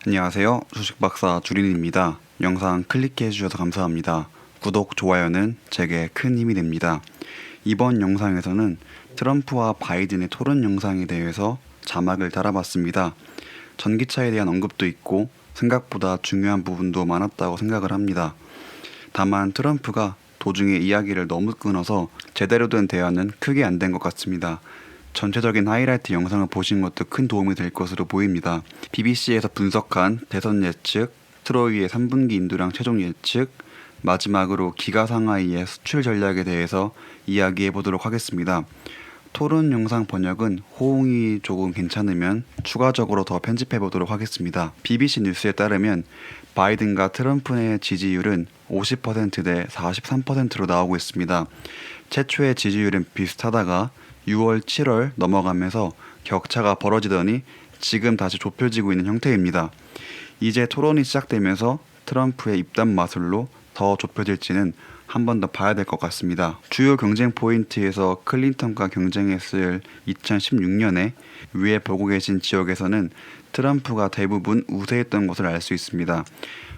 안녕하세요. 주식박사 주린입니다. 영상 클릭해 주셔서 감사합니다. 구독, 좋아요는 제게 큰 힘이 됩니다. 이번 영상에서는 트럼프와 바이든의 토론 영상에 대해서 자막을 달아봤습니다. 전기차에 대한 언급도 있고 생각보다 중요한 부분도 많았다고 생각을 합니다. 다만 트럼프가 도중에 이야기를 너무 끊어서 제대로 된 대화는 크게 안 된 것 같습니다. 전체적인 하이라이트 영상을 보신 것도 큰 도움이 될 것으로 보입니다. BBC에서 분석한 대선 예측, 트로이의 3분기 인도량 최종 예측, 마지막으로 기가 상하이의 수출 전략에 대해서 이야기해 보도록 하겠습니다. 토론 영상 번역은 호응이 조금 괜찮으면 추가적으로 더 편집해 보도록 하겠습니다. BBC 뉴스에 따르면 바이든과 트럼프의 지지율은 50% 대 43%로 나오고 있습니다. 최초의 지지율은 비슷하다가 6월, 7월 넘어가면서 격차가 벌어지더니 지금 다시 좁혀지고 있는 형태입니다. 이제 토론이 시작되면서 트럼프의 입단 마술로 더 좁혀질지는 한 번 더 봐야 될 것 같습니다. 주요 경쟁 포인트에서 클린턴과 경쟁했을 2016년에 위에 보고 계신 지역에서는 트럼프가 대부분 우세했던 것을 알 수 있습니다.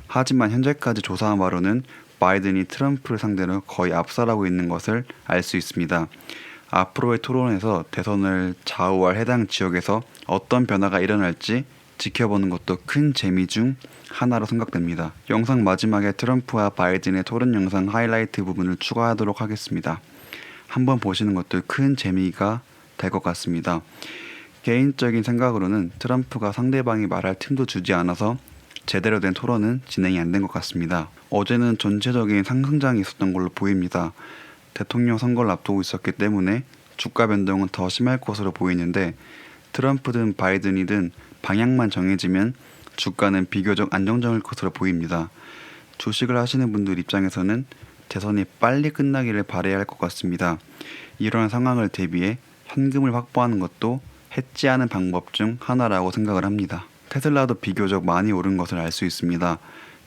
하지만 현재까지 조사한 바로는 바이든이 트럼프를 상대로 거의 압살하고 있는 것을 알 수 있습니다. 앞으로의 토론에서 대선을 좌우할 해당 지역에서 어떤 변화가 일어날지 지켜보는 것도 큰 재미 중 하나로 생각됩니다. 영상 마지막에 트럼프와 바이든의 토론 영상 하이라이트 부분을 추가하도록 하겠습니다. 한번 보시는 것도 큰 재미가 될 것 같습니다. 개인적인 생각으로는 트럼프가 상대방이 말할 틈도 주지 않아서 제대로 된 토론은 진행이 안 된 것 같습니다. 어제는 전체적인 상승장이 있었던 걸로 보입니다. 대통령 선거를 앞두고 있었기 때문에 주가 변동은 더 심할 것으로 보이는데 트럼프든 바이든이든 방향만 정해지면 주가는 비교적 안정적일 것으로 보입니다. 주식을 하시는 분들 입장에서는 대선이 빨리 끝나기를 바라야 할 것 같습니다. 이런 상황을 대비해 현금을 확보하는 것도 해지 않은 방법 중 하나라고 생각을 합니다. 테슬라도 비교적 많이 오른 것을 알 수 있습니다.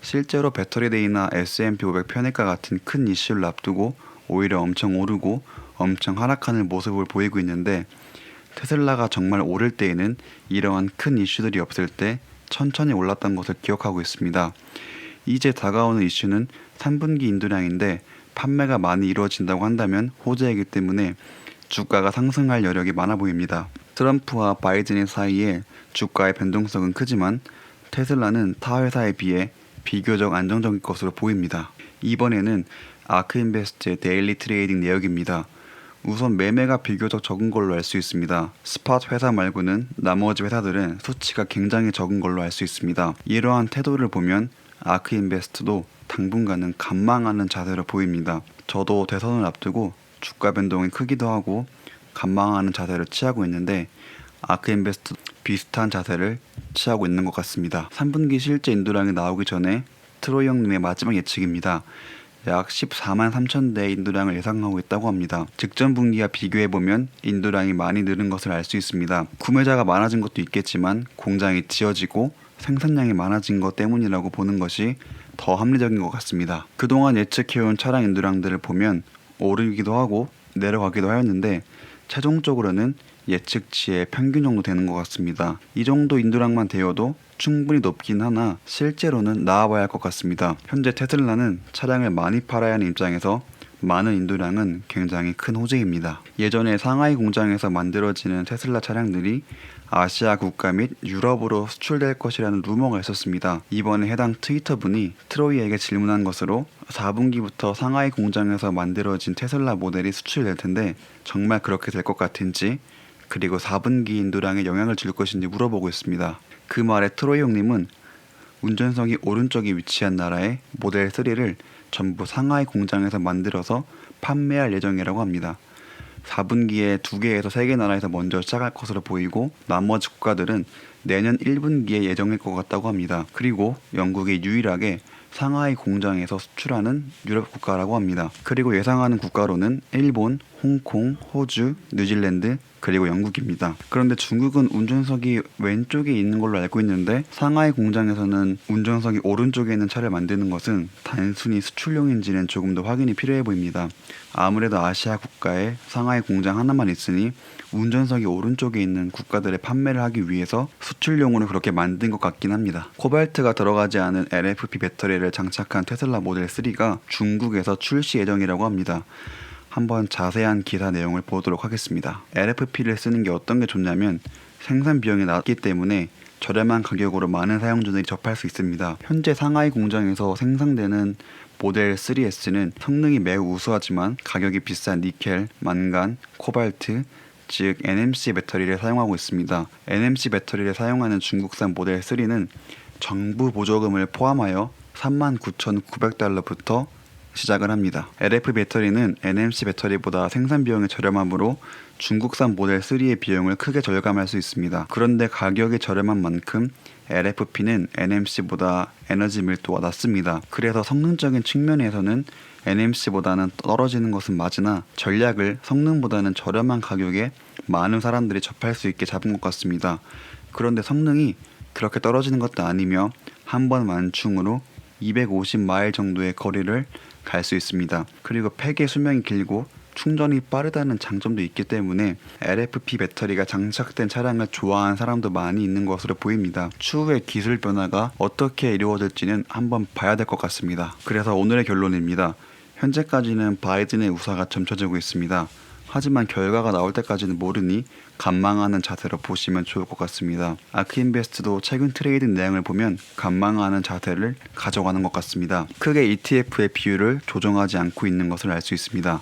실제로 배터리데이나 S&P 500 편입과 같은 큰 이슈를 앞두고 오히려 엄청 오르고 엄청 하락하는 모습을 보이고 있는데 테슬라가 정말 오를 때에는 이러한 큰 이슈들이 없을 때 천천히 올랐던 것을 기억하고 있습니다. 이제 다가오는 이슈는 3분기 인도량인데 판매가 많이 이루어진다고 한다면 호재이기 때문에 주가가 상승할 여력이 많아 보입니다. 트럼프와 바이든의 사이에 주가의 변동성은 크지만 테슬라는 타 회사에 비해 비교적 안정적인 것으로 보입니다. 이번에는 아크인베스트의 데일리 트레이딩 내역입니다. 우선 매매가 비교적 적은 걸로 알 수 있습니다. 스팟 회사 말고는 나머지 회사들은 수치가 굉장히 적은 걸로 알 수 있습니다. 이러한 태도를 보면 아크인베스트도 당분간은 관망하는 자세로 보입니다. 저도 대선을 앞두고 주가 변동이 크기도 하고 관망하는 자세를 취하고 있는데 아크인베스트 비슷한 자세를 취하고 있는 것 같습니다. 3분기 실제 인도량이 나오기 전에 트로이 형님의 마지막 예측입니다. 약 14만 3천 대의 인도량을 예상하고 있다고 합니다. 직전 분기와 비교해보면 인도량이 많이 늘은 것을 알 수 있습니다. 구매자가 많아진 것도 있겠지만 공장이 지어지고 생산량이 많아진 것 때문이라고 보는 것이 더 합리적인 것 같습니다. 그동안 예측해온 차량 인도량들을 보면 오르기도 하고 내려가기도 하였는데 최종적으로는 예측치의 평균 정도 되는 것 같습니다. 이 정도 인도량만 되어도 충분히 높긴 하나 실제로는 나아봐야 할 것 같습니다. 현재 테슬라는 차량을 많이 팔아야 하는 입장에서 많은 인도량은 굉장히 큰 호재입니다. 예전에 상하이 공장에서 만들어지는 테슬라 차량들이 아시아 국가 및 유럽으로 수출될 것이라는 루머가 있었습니다. 이번에 해당 트위터 분이 트로이에게 질문한 것으로 4분기부터 상하이 공장에서 만들어진 테슬라 모델이 수출될 텐데 정말 그렇게 될 것 같은지 그리고 4분기 인도량에 영향을 줄 것인지 물어보고 있습니다. 그 말에 트로이 형님은 운전석이 오른쪽에 위치한 나라의 모델 3를 전부 상하이 공장에서 만들어서 판매할 예정이라고 합니다. 4분기에 2개에서 3개 나라에서 먼저 시작할 것으로 보이고 나머지 국가들은 내년 1분기에 예정일 것 같다고 합니다. 그리고 영국이 유일하게 상하이 공장에서 수출하는 유럽 국가라고 합니다. 그리고 예상하는 국가로는 일본, 홍콩, 호주, 뉴질랜드, 그리고 영국입니다. 그런데 중국은 운전석이 왼쪽에 있는 걸로 알고 있는데 상하이 공장에서는 운전석이 오른쪽에 있는 차를 만드는 것은 단순히 수출용인지는 조금 더 확인이 필요해 보입니다. 아무래도 아시아 국가에 상하이 공장 하나만 있으니 운전석이 오른쪽에 있는 국가들의 판매를 하기 위해서 수출용으로 그렇게 만든 것 같긴 합니다. 코발트가 들어가지 않은 LFP 배터리를 장착한 테슬라 모델 3가 중국에서 출시 예정이라고 합니다. 한번 자세한 기사 내용을 보도록 하겠습니다. LFP를 쓰는 게 어떤 게 좋냐면 생산 비용이 낮기 때문에 저렴한 가격으로 많은 사용자들이 접할 수 있습니다. 현재 상하이 공장에서 생산되는 모델 3S는 성능이 매우 우수하지만 가격이 비싼 니켈, 만간, 코발트, 즉 NMC 배터리를 사용하고 있습니다. NMC 배터리를 사용하는 중국산 모델 3는 정부 보조금을 포함하여 39,900달러부터 시작을 합니다. LFP 배터리는 NMC 배터리보다 생산 비용이 저렴하므로 중국산 모델 3의 비용을 크게 절감할 수 있습니다. 그런데 가격이 저렴한 만큼 LFP는 NMC보다 에너지 밀도가 낮습니다. 그래서 성능적인 측면에서는 NMC보다는 떨어지는 것은 맞으나 전략을 성능보다는 저렴한 가격에 많은 사람들이 접할 수 있게 잡은 것 같습니다. 그런데 성능이 그렇게 떨어지는 것도 아니며 한 번 완충으로 250마일 정도의 거리를 갈 수 있습니다. 그리고 팩의 수명이 길고 충전이 빠르다는 장점도 있기 때문에 LFP 배터리가 장착된 차량을 좋아하는 사람도 많이 있는 것으로 보입니다. 추후에 기술 변화가 어떻게 이루어질지는 한번 봐야 될 것 같습니다. 그래서 오늘의 결론입니다. 현재까지는 바이든의 우사가 점쳐지고 있습니다. 하지만 결과가 나올 때까지는 모르니 관망하는 자세로 보시면 좋을 것 같습니다. 아크인베스트도 최근 트레이딩 내용을 보면 관망하는 자세를 가져가는 것 같습니다. 크게 ETF의 비율을 조정하지 않고 있는 것을 알 수 있습니다.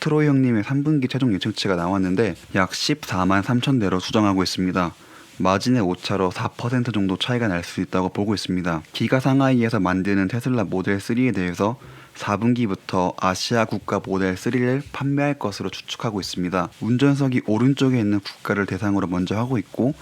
트로이 형님의 3분기 최종 예측치가 나왔는데 약 14만 3천대로 수정하고 있습니다. 마진의 오차로 4% 정도 차이가 날 수 있다고 보고 있습니다. 기가 상하이에서 만드는 테슬라 모델 3에 대해서 4분기부터 아시아 국가 모델 3를 판매할 것으로 추측하고 있습니다. 운전석이 오른쪽에 있는 국가를 대상으로 먼저 하고 있고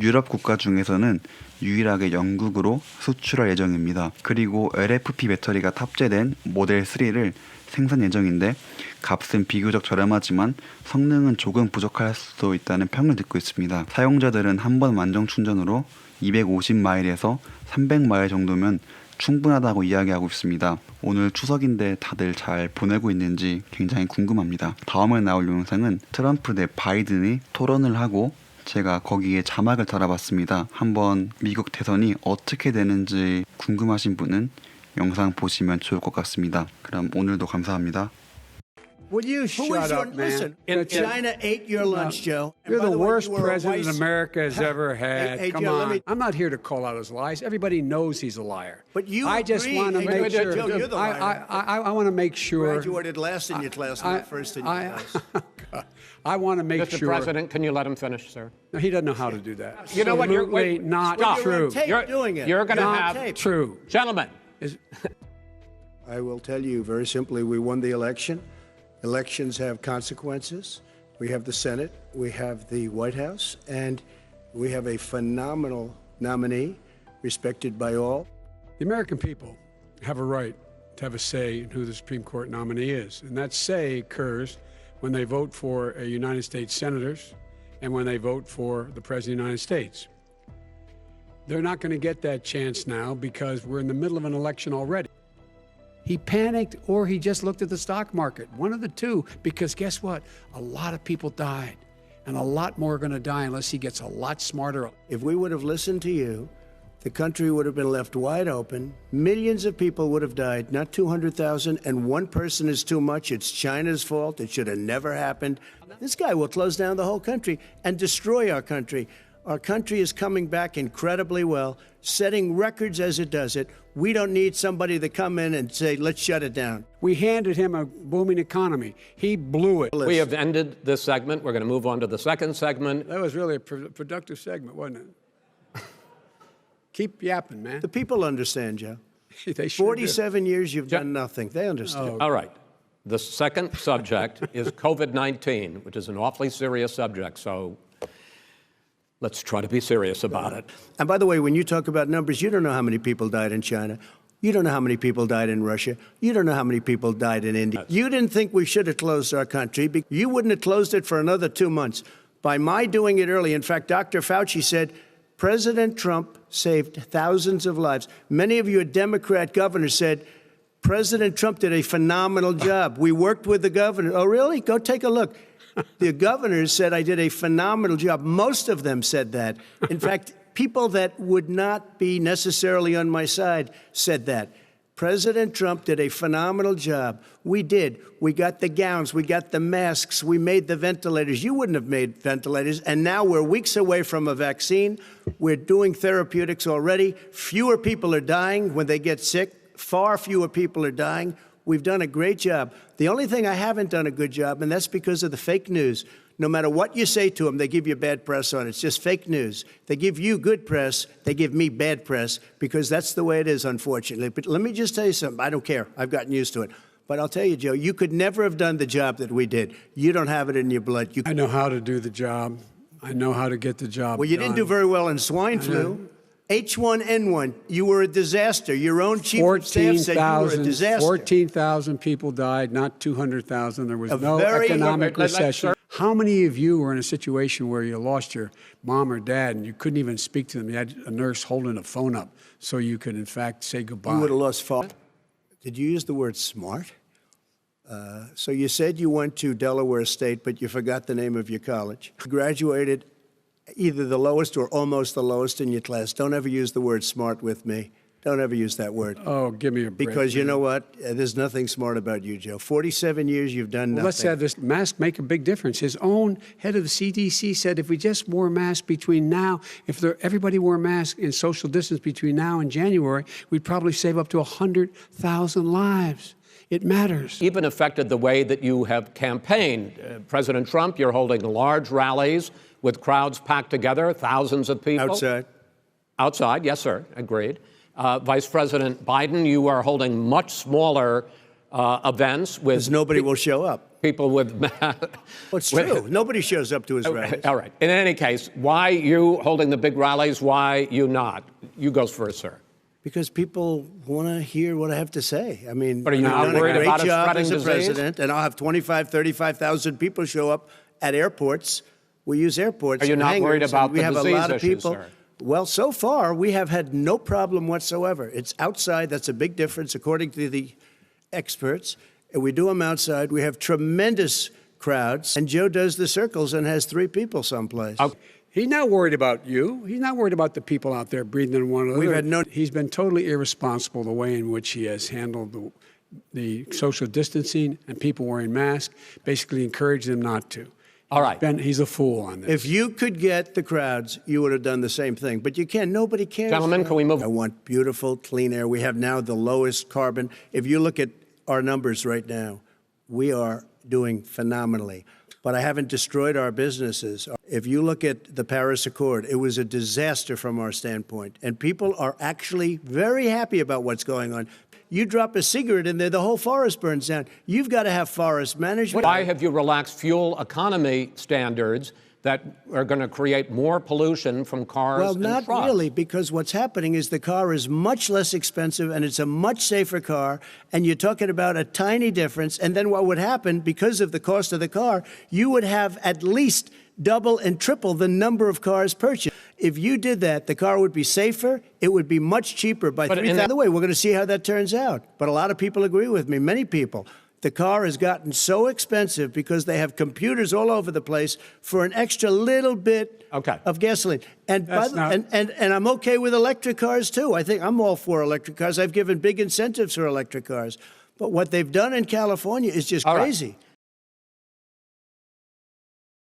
유럽 국가 중에서는 유일하게 영국으로 수출할 예정입니다. 그리고 LFP 배터리가 탑재된 모델 3를 생산 예정인데 값은 비교적 저렴하지만 성능은 조금 부족할 수도 있다는 평을 듣고 있습니다. 사용자들은 한 번 완전 충전으로 250마일에서 300마일 정도면 충분하다고 이야기하고 있습니다. 오늘 추석인데 다들 잘 보내고 있는지 굉장히 궁금합니다. 다음에 나올 영상은 트럼프 대 바이든이 토론을 하고 제가 거기에 자막을 달아봤습니다. 한번 미국 대선이 어떻게 되는지 궁금하신 분은 영상 보시면 좋을 것 같습니다. 그럼 오늘도 감사합니다. Will you shut up, man? Listen, China ate your lunch, Joe. And You're by the way, worst you were a president vice- America has ever had. Hey, Come Joe, let on. me- I'm not here to call out his lies. Everybody knows he's a liar. But you I just agree. want to Hey, make Joe, sure. you're the liar. I want to make sure. Graduated last in your class, not first in your class. I want to make Mr. sure. President, can you let him finish, sir? No, he doesn't know how to do that. You know what? You're Absolutely not stop. true. You're on tape You're- doing it. you're gonna You're on have- tape. True. Gentlemen, I will tell you very simply, we won the election. Elections have consequences. We have the Senate, we have the White House, and we have a phenomenal nominee, respected by all. The American people have a right to have a say in who the Supreme Court nominee is. And that say occurs when they vote for United States senators and when they vote for the President of the United States. They're not going to get that chance now because we're in the middle of an election already. He panicked or he just looked at the stock market, one of the two, because guess what? A lot of people died, and a lot more are going to die unless he gets a lot smarter. If we would have listened to you, the country would have been left wide open. Millions of people would have died, not 200,000, and one person is too much. It's China's fault. It should have never happened. This guy will close down the whole country and destroy our country. Our country is coming back incredibly well, setting records as it does it. We don't need somebody to come in and say, let's shut it down. We handed him a booming economy. He blew it. we have ended this segment. We're going to move on to the second segment. That was really a productive segment, wasn't it? Keep yapping, man. The people understand, Joe. They sure do. 47 years you've done nothing. They understand. All right. The second subject is COVID-19, which is an awfully serious subject. So let's try to be serious about it. And by the way, when you talk about numbers, you don't know how many people died in China. You don't know how many people died in Russia. You don't know how many people died in India. You didn't think we should have closed our country. You wouldn't have closed it for another 2 months. By my doing it early, in fact, Dr. Fauci said, President Trump saved thousands of lives. Many of you Democrat governors said, President Trump did a phenomenal job. We worked with the governor. Oh, really? Go take a look. The governors said I did a phenomenal job. Most of them said that. In fact, people that would not be necessarily on my side said that. President Trump did a phenomenal job. We did. We got the gowns. We got the masks. We made the ventilators. You wouldn't have made ventilators. And now we're weeks away from a vaccine. We're doing therapeutics already. Fewer people are dying when they get sick. Far fewer people are dying. We've done a great job. The only thing I haven't done a good job, and that's because of the fake news. No matter what you say to them, they give you bad press on it. It's just fake news. They give you good press. They give me bad press because that's the way it is, unfortunately. But let me just tell you something. I don't care. I've gotten used to it. But I'll tell you, Joe, you could never have done the job that we did. You don't have it in your blood. I know how to do the job. I know how to get the job Well, you done. didn't do very well in swine flu. H1N1, you were a disaster. Your own chief of staff said you were a disaster. 14,000 people died, not 200,000. There was A no very- economic Let's- recession. How many of you were in a situation where you lost your mom or dad and you couldn't even speak to them? You had a nurse holding a phone up so you could, in fact, say goodbye. You would have lost far. Did you use the word smart? So you said you went to Delaware State, but you forgot the name of your college. You graduated either the lowest or almost the lowest in your class. Don't ever use the word smart with me. Don't ever use that word. Oh, give me a break. Because you know what? There's nothing smart about you, Joe. 47 years, you've done nothing. Well, let's have this mask make a big difference. His own head of the CDC said if we just wore masks between now, everybody wore masks and social distance between now and January, we'd probably save up to 100,000 lives. It matters. Even affected the way that you have campaigned. President Trump, you're holding large rallies with crowds packed together, thousands of people. Outside. Outside, yes, sir, agreed. Vice President Biden, you are holding much smaller events with Because nobody will show up. people with. Well, it's true. Nobody shows up to his rallies. All right. In any case, why you holding the big rallies? Why you not? You go first, sir. Because people want to hear what I have to say. I mean, But are you I've not done a worried great about a job spreading as a disease? president, and I'll have 35,000 people show up at airports. We use airports. Are you and not worried hangars, about and we the have a disease lot of issue, people. sir? Well, so far we have had no problem whatsoever. It's outside. That's a big difference, according to the experts. And we do them outside. We have tremendous crowds, and Joe does the circles and has 3 people someplace. Okay. He's not worried about you. He's not worried about the people out there breathing in one another. We've had no- He's been totally irresponsible the way in which he has handled the social distancing and people wearing masks, basically encouraging them not to. All right. He's a fool on this. If you could get the crowds, you would have done the same thing. But you can't. Nobody cares. Gentlemen, can we move- I want beautiful, clean air. We have now the lowest carbon. If you look at our numbers right now, we are doing phenomenally. But I haven't destroyed our businesses. If you look at the Paris Accord, it was a disaster from our standpoint. And people are actually very happy about what's going on. You drop a cigarette in there, the whole forest burns down. You've got to have forest management. Why have you relaxed fuel economy standards that are going to create more pollution from cars Well, and not trucks? really, because what's happening is the car is much less expensive and it's a much safer car, and you're talking about a tiny difference. And then what would happen, because of the cost of the car, you would have at least double and triple the number of cars purchased. If you did that, the car would be safer. It would be much cheaper by But in 3,000. By the way, we're going to see how that turns out. But a lot of people agree with me, many people. The car has gotten so expensive because they have computers all over the place for an extra little bit of gasoline. And, and I'm okay with electric cars, too. I think I'm all for electric cars. I've given big incentives for electric cars. But what they've done in California is just All right. crazy.